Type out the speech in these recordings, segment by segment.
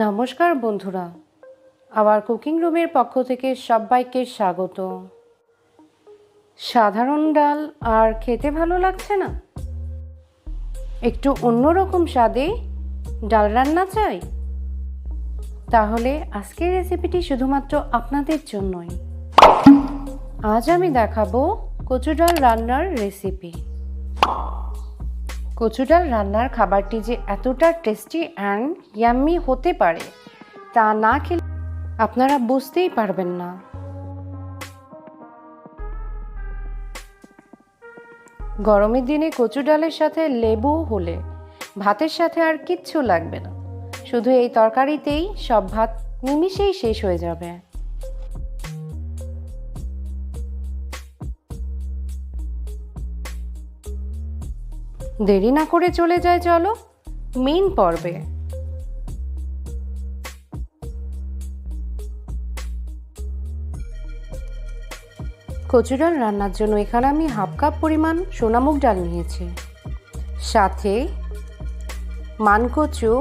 নমস্কার বন্ধুরা, আবার কুকিং রুমের পক্ষ থেকে সবাইকে স্বাগত। সাধারণ ডাল আর খেতে ভালো লাগছে না? একটু অন্যরকম স্বাদে ডাল রান্না চাই? তাহলে আজকের রেসিপিটি শুধুমাত্র আপনাদের জন্যই। আজ আমি দেখাবো কচু ডাল রান্নার রেসিপি। কচু ডাল রান্নার খাবারটি যে এতটা টেস্টি অ্যান্ড ইয়াম্মি হতে পারে তা না খেলে আপনারা বুঝতেই পারবেন না। গরমের দিনে কচু ডালের সাথে লেবু হলে ভাতের সাথে আর কিচ্ছু লাগবে না, শুধু এই তরকারিতেই সব ভাত নিমিষেই শেষ হয়ে যাবে। দেরি না করে চলে যায় চলো মেইন পর্বে। কচু ডাল রান্নার জন্য এখানে আমি হাফ কাপ পরিমাণ সোনামুগ ডাল নিয়েছি, সাথে মানকচু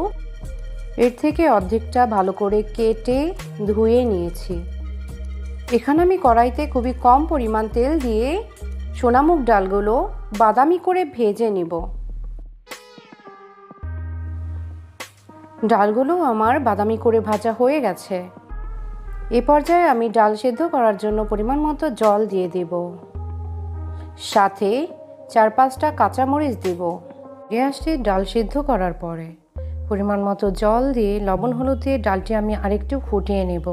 এর থেকে অর্ধেকটা ভালো করে কেটে ধুয়ে নিয়েছি। এখানে আমি কড়াইতে খুবই কম পরিমাণ তেল দিয়ে সোনামুগ ডালগুলো বাদামি করে ভেজে নিব। ডালগুলো আমার বাদামি করে ভাজা হয়ে গেছে। এ পর্যায়ে আমি ডাল সেদ্ধ করার জন্য পরিমাণ মতো জল দিয়ে দেব, সাথে 4-5টা কাঁচামরিচ দেব। গ্যাসটি ডাল সেদ্ধ করার পরে পরিমাণ মতো জল দিয়ে লবণ হলুদ দিয়ে ডালটি আমি আরেকটু ফুটিয়ে নেব।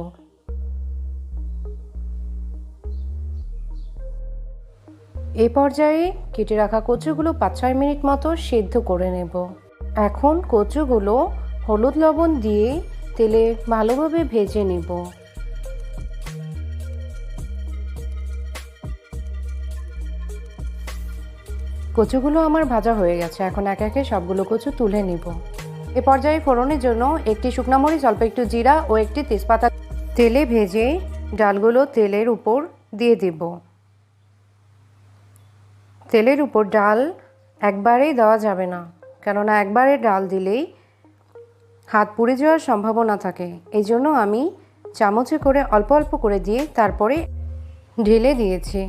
এই পর্যায়ে কেটে রাখা কচুগুলো 5-6 মিনিট মতো সেদ্ধ করে নেব। এখন কচুগুলো হলুদ লবণ দিয়ে তেলে ভালোভাবে ভেজে নেব। কচুগুলো আমার ভাজা হয়ে গেছে, এখন একে একে সবগুলো কচু তুলে নেব। এ পর্যায়ে ফোড়নের জন্য একটি শুকনো মরিচ, অল্প একটু জিরা ও একটি তেজপাতা তেলে ভেজে ডালগুলো তেলের উপর দিয়ে দেব। তেলের উপর ডাল একবারেই দেওয়া যাবে না, কেননা একবারে ডাল দিলেই হাত পুড়ে যাওয়ার সম্ভাবনা থাকে। এই জন্য আমি চামচে করে অল্প অল্প করে দিয়ে তারপরে ঢেলে দিয়েছি।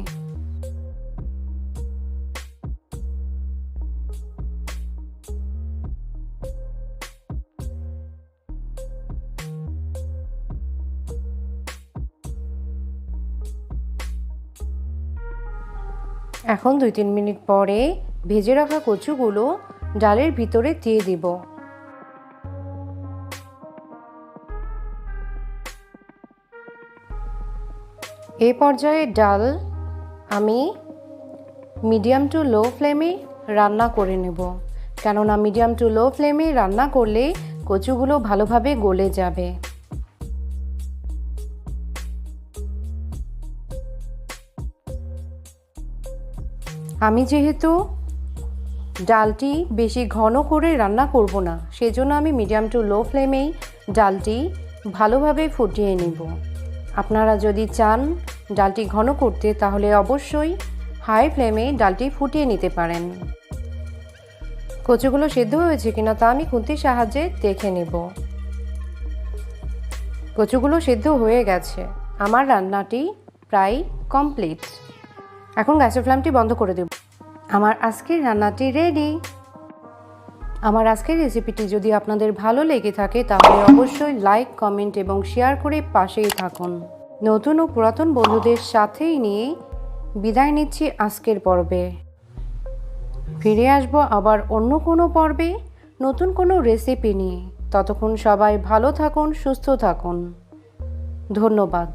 এখন 2-3 মিনিট পরে ভেজে রাখা কচুগুলো ডালের ভিতরে দিয়ে দিব। এই পর্যায়ে ডাল আমি মিডিয়াম টু লো ফ্লেমে রান্না করে নেব, কেননা মিডিয়াম টু লো ফ্লেমে রান্না করলে কচুগুলো ভালোভাবে গলে যাবে। আমি যেহেতু ডালটি বেশি ঘন করে রান্না করব না, সেজন্য আমি মিডিয়াম টু লো ফ্লেমেই ডালটি ভালোভাবে ফুটিয়ে নেব। আপনারা যদি চান ডালটি ঘন করতে, তাহলে অবশ্যই হাই ফ্লেমে ডালটি ফুটিয়ে নিতে পারেন। কচুগুলো সেদ্ধ হয়েছে কিনা তা আমি খুন্তির সাহায্যে দেখে নেব। কচুগুলো সেদ্ধ হয়ে গেছে, আমার রান্নাটি প্রায় কমপ্লিট। এখন গ্যাসের ফ্লেমটি বন্ধ করে দেব। আমার আজকের রান্নাটি রেডি। আমার আজকের রেসিপিটি যদি আপনাদের ভালো লেগে থাকে তাহলে অবশ্যই লাইক, কমেন্ট এবং শেয়ার করে পাশেই থাকুন। নতুন ও পুরাতন বন্ধুদের সাথেই নিয়ে বিদায় নিচ্ছি আজকের পর্বে। ফিরে আসবো আবার অন্য কোনো পর্বে নতুন কোনো রেসিপি নিয়ে। ততক্ষণ সবাই ভালো থাকুন, সুস্থ থাকুন। ধন্যবাদ।